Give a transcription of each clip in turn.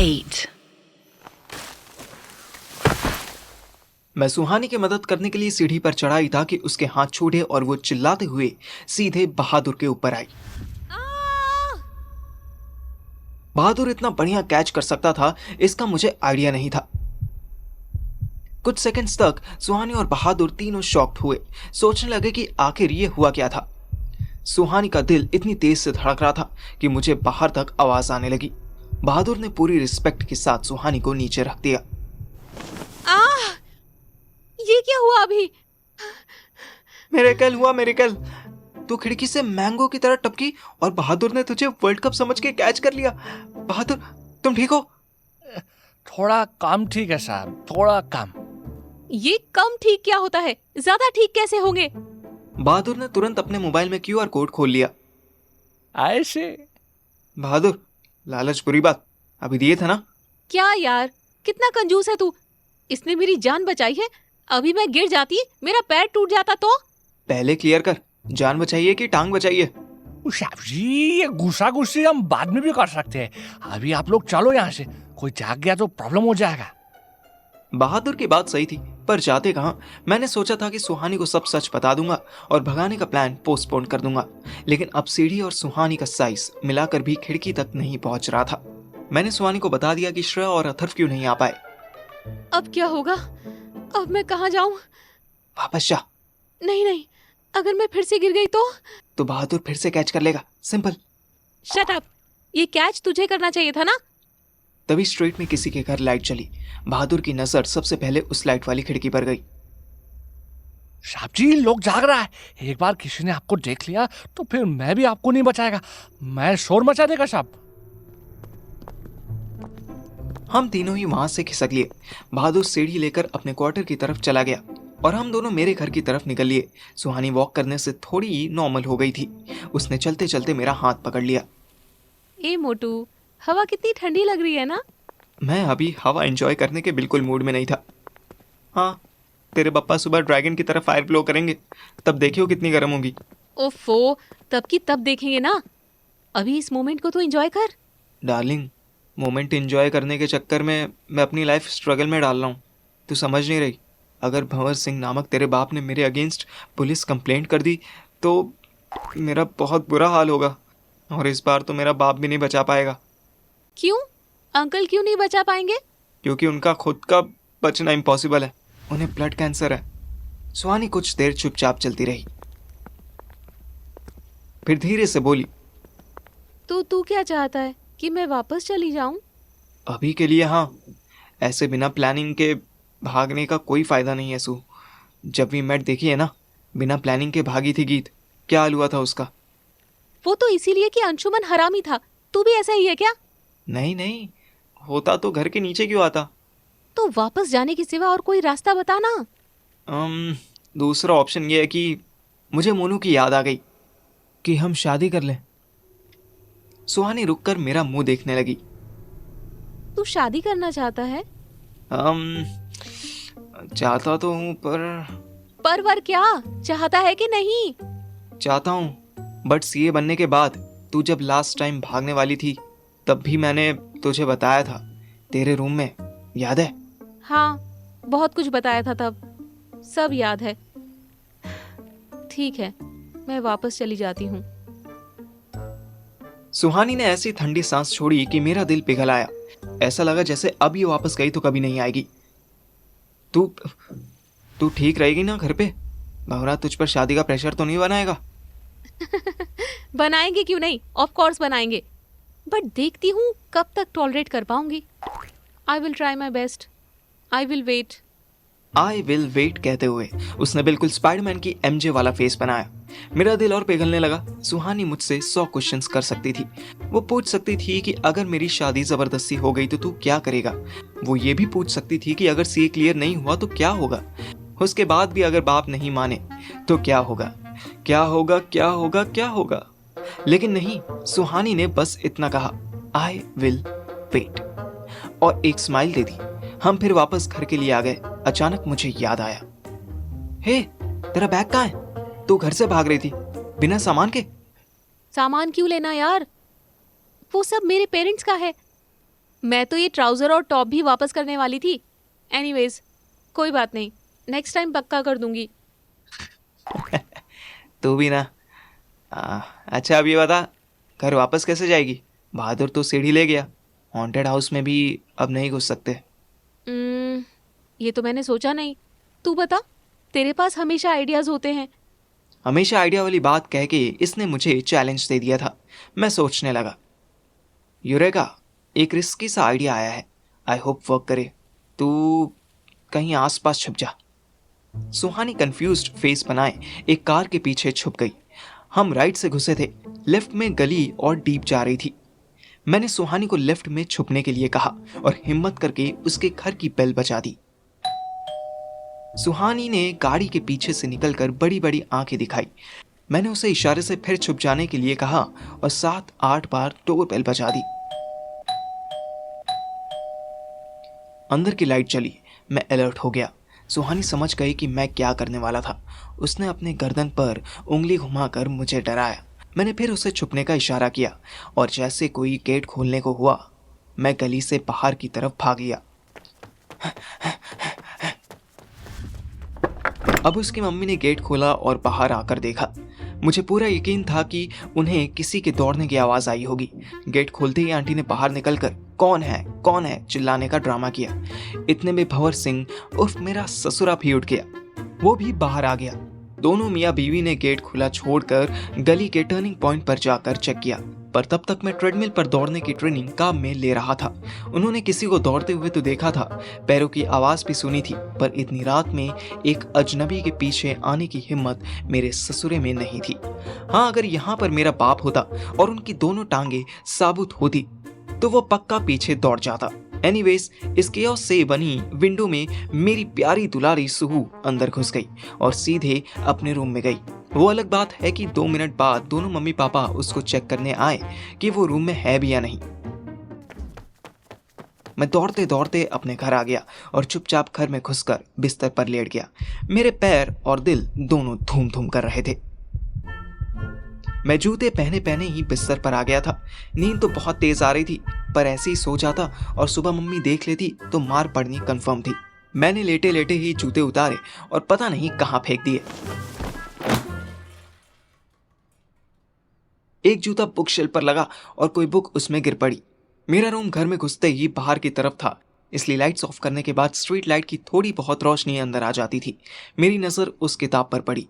8. मैं सुहानी की मदद करने के लिए सीढ़ी पर चढ़ा ही था कि उसके हाथ छूटे और वो चिल्लाते हुए सीधे बहादुर के ऊपर आई। बहादुर इतना बढ़िया कैच कर सकता था इसका मुझे आइडिया नहीं था। कुछ सेकंड्स तक सुहानी और बहादुर तीनों शॉक्ड हुए, सोचने लगे कि आखिर ये हुआ क्या था। सुहानी का दिल इतनी तेज से धड़क रहा था कि मुझे बाहर तक आवाज आने लगी। बहादुर ने पूरी रिस्पेक्ट के साथ सुहानी को नीचे रख दिया। ये क्या हुआ अभी? मिरेकल हुआ, मिरेकल। तू खिड़की से मैंगो की तरह टपकी और बहादुर ने तुझे वर्ल्ड कप समझ के कैच कर लिया। बहादुर, तुम ठीक हो? थोड़ा कम ठीक है साहब, थोड़ा कम। ये कम ठीक क्या होता है? ज्यादा ठीक कैसे होंगे? बहादुर ने तुरंत अपने मोबाइल में क्यूआर कोड खोल लिया। ऐसे? बहादुर, लालच बुरी बात, अभी दिए थे ना? क्या यार, कितना कंजूस है तू। इसने मेरी जान बचाई है। अभी मैं गिर जाती, मेरा पैर टूट जाता तो? पहले क्लियर कर, जान बचाइए कि टांग बचाइए? साहब जी, ये गुस्सा गुस्सी हम बाद में भी कर सकते हैं। अभी आप लोग चलो यहाँ से, कोई जाग गया तो प्रॉब्लम हो जाएगा। बहादुर की बात सही थी, पर जाते कहाँ। मैंने सोचा था कि सुहानी को सब सच बता दूंगा और भगाने का प्लान पोस्टपोन कर दूंगा, लेकिन अब सीढ़ी और सुहानी का साइज मिलाकर भी खिड़की तक नहीं पहुंच रहा था। मैंने सुहानी को बता दिया कि श्रेया और अथर्व क्यों नहीं आ पाए। अब क्या होगा? अब मैं कहाँ जाऊं? वापस जा। नहीं, अगर मैं फिर से गिर गई तो बहादुर फिर से कैच कर लेगा, सिंपल। Shut up. ये कैच तुझे करना चाहिए था ना? तभी स्ट्रीट में किसी के घर लाइट चली। बहादुर की नजर सबसे पहले उस लाइट वाली खिड़की पर गई। साहब जी, लोग जाग रहा है। एक बार किसी ने आपको देख लिया तो फिर मैं भी आपको नहीं बचाएगा। मैं शोर मचा देगा साहब। हम तीनों ही वहां से खिसक लिए। बहादुर सीढ़ी लेकर अपने क्वार्टर की तरफ चला गया और हम दोनों मेरे घर की तरफ निकल लिए। सुहानी वॉक करने से थोड़ी नॉर्मल हो गई थी। उसने चलते चलते मेरा हाथ पकड़ लिया। ए मोटू, हवा कितनी ठंडी लग रही है ना? मैं अभी हवा एंजॉय करने के बिल्कुल मूड में नहीं था। हाँ, तेरे पप्पा सुबह ड्रैगन की तरफ फायर ब्लो करेंगे, तब देखियो कितनी गर्म होगी। ओफो, तब की तब देखेंगे ना। अभी इस मोमेंट को तो एंजॉय कर। डार्लिंग, मोमेंट एंजॉय करने के चक्कर में मैं अपनी लाइफ स्ट्रगल में डाल रहा हूँ। तू समझ नहीं रही। अगर भंवर सिंह नामक तेरे बाप ने मेरे अगेंस्ट पुलिस कंप्लेंट कर दी तो मेरा बहुत बुरा हाल होगा, और इस बार तो मेरा बाप भी नहीं बचा पाएगा। क्यों? अंकल क्यों नहीं बचा पाएंगे? क्योंकि उनका खुद का बचना इम्पॉसिबल है। उन्हें ब्लड कैंसर है। सुहानी कुछ देर चुपचाप चलती रही, फिर धीरे से बोली, तो तू क्या चाहता है कि मैं वापस चली जाऊं? अभी के लिए हाँ। ऐसे बिना प्लानिंग के भागने का कोई फायदा नहीं है सू। जब भी मैट देखी है ना, बिना प्लानिंग के भागी थी गीत। क्या हाल हुआ था उसका? वो तो इसीलिए कि अंशुमन हरामी था। तू भी ऐसा ही है क्या? नहीं, होता तो घर के नीचे क्यों आता? तो वापस जाने के सिवा और कोई रास्ता बता ना। दूसरा ऑप्शन ये है कि मुझे मोनू की याद आ गई कि हम शादी कर लें। सुहानी रुककर मेरा मुंह देखने लगी। तू शादी करना चाहता है? चाहता तो हूँ, पर वर क्या चाहता है कि नहीं? चाहता हूँ, बट सीए बनने के बाद तू जब लास्ट टाइम भागने वाली थी तब भी मैंने तुझे बताया था, तेरे रूम में, याद है? हाँ, बहुत कुछ बताया था तब, सब याद है। ठीक है, मैं वापस चली जाती हूँ। सुहानी ने ऐसी ठंडी सांस छोड़ी कि मेरा दिल पिघल आया। ऐसा लगा जैसे अब ये वापस गई तो कभी नहीं आएगी। तू ठीक रहेगी ना घर पे? भंवरा तुझ पर शादी का प्रेशर तो नहीं बनाएगा? बनाएंगे क्यों नहीं, ऑफ कोर्स बनाएंगे, बट देखती हूँ कब तक टॉलरेट कर पाऊंगी। I will try my best. I will wait. I will wait कहते हुए उसने बिल्कुल स्पाइडरमैन की एमजे वाला फेस बनाया। मेरा दिल और पिघलने लगा। सुहानी मुझसे 100 क्वेश्चंस कर सकती थी। वो पूछ सकती थी कि अगर मेरी शादी जबरदस्ती हो गई तो तू क्या करेगा। वो ये भी पूछ सकती थी कि अगर सीए क्लियर नहीं हुआ तो क्या होगा। उसके बाद भी अगर बाप नहीं माने तो क्या होगा, क्या होगा, क्या होगा, क्या होगा। लेकिन नहीं, सुहानी ने बस इतना कहा, आई विल वेट, और एक स्माइल दे दी। हम फिर वापस घर के लिए आ गए। अचानक मुझे याद आया, हे, तेरा बैग कहाँ है? तू घर से भाग रही थी बिना सामान के। सामान क्यों लेना यार, वो सब मेरे पेरेंट्स का है। मैं तो ये ट्राउज़र और टॉप भी वापस करने वाली थी। एनीवेज, कोई बात नहीं, नेक्स्ट टाइम पक्का कर दूंगी। तू भी ना। अच्छा अब ये बता, घर वापस कैसे जाएगी? बहादुर तो सीढ़ी ले गया, हॉन्टेड हाउस में भी अब नहीं घुस सकते। ये तो मैंने सोचा नहीं। तू बता, तेरे पास हमेशा आइडियाज़ होते हैं। हमेशा आइडिया वाली बात कह के इसने मुझे चैलेंज दे दिया था। मैं सोचने लगा, यूरेका, एक रिस्की सा आइडिया आया है, आई होप वर्क करे। तू कहीं आसपास छुप जा। सुहानी कंफ्यूज्ड फेस बनाए एक कार के पीछे छुप गई। हम राइट से घुसे थे, लेफ्ट में गली और डीप जा रही थी। मैंने सुहानी को लेफ्ट में छुपने के लिए कहा और हिम्मत करके उसके घर की बेल बजा दी। सुहानी ने गाड़ी के पीछे से निकलकर बड़ी बड़ी आंखें दिखाई। मैंने उसे इशारे से फिर छुप जाने के लिए कहा और 7-8 बार डोर बेल बजा दी। अंदर की लाइट चली। मैं अलर्ट हो गया। सुहानी समझ गई कि मैं क्या करने वाला था। उसने अपने गर्दन पर उंगली घुमाकर मुझे डराया। मैंने फिर उसे छुपने का इशारा किया और जैसे कोई गेट खोलने को हुआ, मैं गली से बाहर की तरफ भाग गया। अब उसकी मम्मी ने गेट खोला और बाहर आकर देखा। मुझे पूरा यकीन था कि उन्हें किसी के दौड़ने की आवाज़ आई होगी। गेट खोलते ही आंटी ने बाहर निकलकर कौन है चिल्लाने का ड्रामा किया। इतने में भंवर सिंह उर्फ मेरा ससुरा भी उठ गया। वो भी बाहर आ गया। दोनों मियाँ बीवी ने गेट खुला छोड़कर गली के टर्निंग पॉइंट पर जाकर चेक किया, पर तब तक मैं ट्रेडमिल पर दौड़ने की ट्रेनिंग काम में ले रहा था। उन्होंने किसी को दौड़ते हुए तो देखा था, पैरों की आवाज़ भी सुनी थी, पर इतनी रात में एक अजनबी के पीछे आने की हिम्मत मेरे ससुरे में नहीं थी। हाँ, अगर यहाँ पर मेरा बाप होता और उनकी दोनों टांगे साबुत होती तो वो पक्का पीछे दौड़ जाता। एनीवेज, इस केओस से बनी विंडो में मेरी प्यारी दुलारी सुहू अंदर घुस गई और सीधे अपने रूम में गई। वो अलग बात है कि 2 मिनट बाद दोनों मम्मी पापा उसको चेक करने आए कि वो रूम में है भी या नहीं। मैं दौड़ते दौड़ते अपने घर आ गया और चुपचाप घर में घुसकर बिस्तर पर लेट गया। मेरे पैर और दिल दोनों धूम धूम कर रहे थे। मैं जूते पहने पहने ही बिस्तर पर आ गया था। नींद तो बहुत तेज आ रही थी, पर ऐसे ही सो जाता और सुबह मम्मी देख लेती तो मार पड़नी कंफर्म थी। मैंने लेटे लेटे ही जूते उतारे और पता नहीं कहां फेंक दिए। एक जूता बुक शेल्फ पर लगा और कोई बुक उसमें गिर पड़ी। मेरा रूम घर में घुसते ही बाहर की तरफ था, इसलिए लाइट्स ऑफ करने के बाद स्ट्रीट लाइट की थोड़ी बहुत रोशनी अंदर आ जाती थी। मेरी नजर उस किताब पर पड़ी।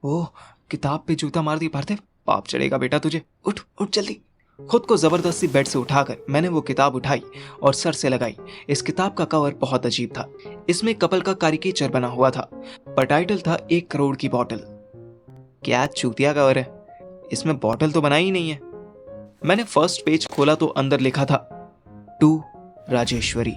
ओह, किताब पे जूता मार दी पार्थिव, पाप चढ़ेगा बेटा तुझे। उठ उठ जल्दी। खुद को जबरदस्ती बेड से उठाकर मैंने वो किताब उठाई और सर से लगाई। इस किताब का कवर बहुत अजीब था। इसमें कपल का कैरिकेचर बना हुआ था, पर टाइटल था 1 करोड़ की बॉटल। क्या चूतिया कवर है, इसमें बॉटल तो बना ही नहीं है। मैंने फर्स्ट पेज खोला तो अंदर लिखा था, टू राजेश्वरी।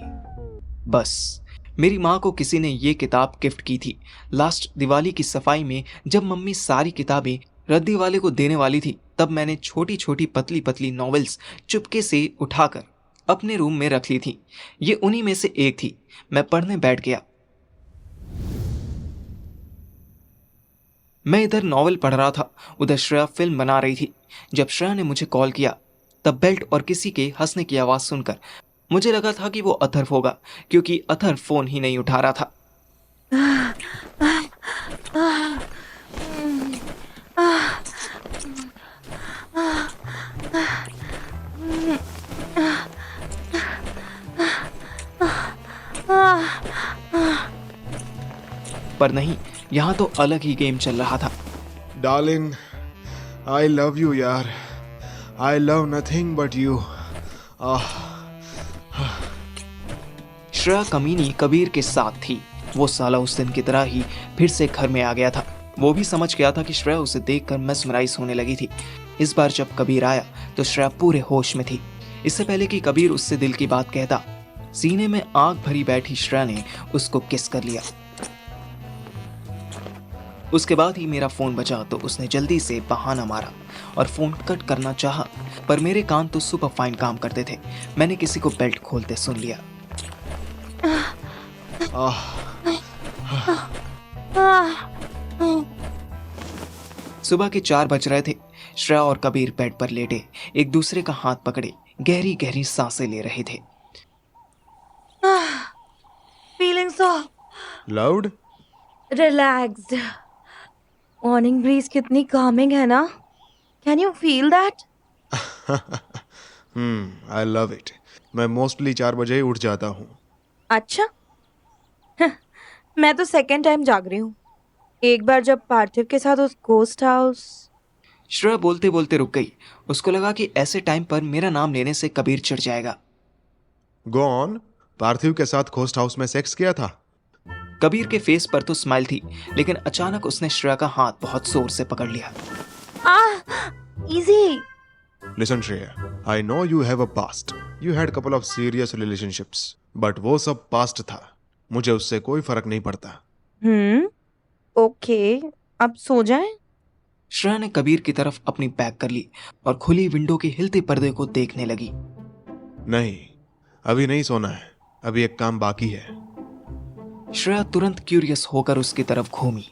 बस, मेरी माँ को किसी ने ये किताब गिफ्ट की थी। लास्ट दिवाली की सफाई में जब मम्मी सारी किताबें रद्दी वाले को देने वाली थी, तब मैंने छोटी छोटी पतली पतली नॉवेल्स चुपके से उठाकर अपने रूम में रख ली थी। ये उन्हीं में से एक थी। मैं पढ़ने बैठ गया। मैं इधर नॉवेल पढ़ रहा था, उधर श्रेया फिल्म बना रही थी। जब श्रेया ने मुझे कॉल किया तब बेल्ट और किसी के हंसने की आवाज़ सुनकर मुझे लगा था कि वो अथर्व होगा, क्योंकि अथर्व फ़ोन ही नहीं उठा रहा था। पर नहीं, यहाँ तो अलग ही गेम चल रहा था। Darling, I love you यार. I love nothing but you. Shreya कमीनी कबीर के साथ थी। वो साला उस दिन की तरह ही फिर से घर में आ गया था। वो भी समझ गया था कि श्रेया उसे देखकर मेस्मराइज होने लगी थी। इस बार जब कबीर आया तो श्रेया पूरे होश में थी। इससे पहले कि कबीर उससे दिल की बात कहता, सीने में आग भरी बैठी श्रेया ने उसको किस कर लिया। उसके बाद ही मेरा फोन बजा तो उसने जल्दी से बहाना मारा और फोन कट करना चाहा, पर मेरे कान तो सुपर फाइन काम करते थे। मैंने किसी को बेल्ट खोलते सुन लिया। सुबह के 4 बज रहे थे। श्रेया और कबीर बेड पर लेटे एक दूसरे का हाथ पकड़े गहरी गहरी सांसें ले रहे थे। लाउड? रिलैक्स्ड। मॉर्निंग ब्रीज कितनी calming है ना? Can you feel that? I love it. मैं मोस्टली 4 बजे ही उठ जाता हूँ। अच्छा। मैं तो सेकेंड टाइम जाग रही हूँ। एक बार जब पार्थिव के साथ उस घोस्ट हाउस। श्रेया बोलते बोलते रुक गई। उसको लगा कि ऐसे टाइम पर मेरा नाम लेने से कबीर चिढ़ जाएगा। Go on. पार्थिव के साथ घोस्ट हाउस में सेक्स किया था? कबीर के फेस पर तो स्माइल थी, लेकिन अचानक उसने श्रेया का हाथ बहुत जोर से पकड़ लिया। Easy. Listen Shreya, I know you have a past. You had couple of serious relationships, but वो सब past था। मुझे उससे कोई फर्क नहीं पड़ता। ओके, अब सो जाएं? श्रेया ने कबीर की तरफ अपनी बैक कर ली और खुली विंडो के हिलते पर्दे को देखने लगी। नहीं, अभी नहीं सोना है। अभी एक काम बाकी है। श्रेया तुरंत क्यूरियस होकर उसकी तरफ घूमी।